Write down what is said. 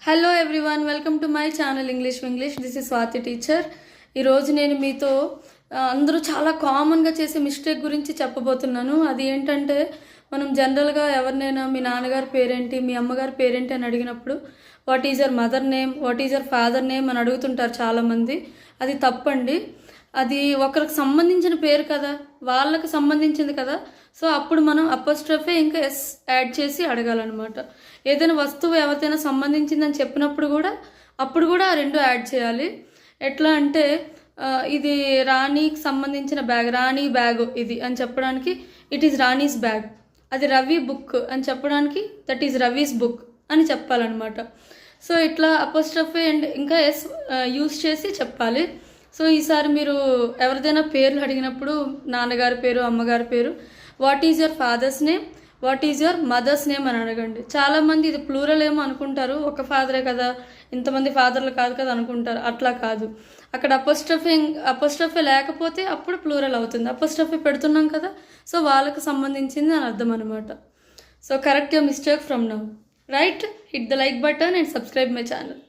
Hello everyone, welcome to my channel English Vinglish. This is Swathi teacher. ఈరోజు నేను మీతో అందరూ చాలా కామన్గా చేసే మిస్టేక్ గురించి చెప్పబోతున్నాను. అది ఏంటంటే, మనం జనరల్గా ఎవరినైనా మీ నాన్నగారి పేరేంటి, మీ అమ్మగారి పేరేంటి అని అడిగినప్పుడు what is your mother name, what is your father name అని అడుగుతుంటారు చాలామంది. అది తప్పండి. అది ఒకరికి సంబంధించిన పేరు కదా, వాళ్ళకి సంబంధించింది కదా. సో అప్పుడు మనం అపోస్ట్రఫీ ఇంకా ఎస్ యాడ్ చేసి అడగాలన్నమాట. ఏదైనా వస్తువు ఎవరికైనా సంబంధించిందని చెప్పినప్పుడు కూడా అప్పుడు కూడా ఆ రెండు యాడ్ చేయాలి. ఎట్లా అంటే, ఇది రాణికి సంబంధించిన బ్యాగ్, రాణి బ్యాగ్ ఇది అని చెప్పడానికి ఇట్ ఈజ్ రాణీస్ బ్యాగ్. అది రవి బుక్ అని చెప్పడానికి దట్ ఈజ్ రవీస్ బుక్ అని చెప్పాలన్నమాట. సో ఇట్లా అపోస్ట్రఫీ అండ్ ఇంకా ఎస్ యూస్ చేసి చెప్పాలి. సో ఈసారి మీరు ఎవరిదైనా పేర్లు అడిగినప్పుడు నాన్నగారి పేరు, అమ్మగారి పేరు, what is your father's name, what is your mother's name అని అడగండి. చాలామంది ఇది ప్లూరల్ ఏమో అనుకుంటారు, ఒక ఫాదరే కదా, ఇంతమంది ఫాదర్లు కాదు కదా అనుకుంటారు. అట్లా కాదు. అక్కడ అపోస్ట్రఫీ లేకపోతే అప్పుడు ప్లూరల్ అవుతుంది. అపోస్ట్రఫీ పెడుతున్నాం కదా, సో వాళ్ళకి సంబంధించింది అని అర్థం అనమాట. So correct your mistake from now. Right? Hit the like button and subscribe my channel.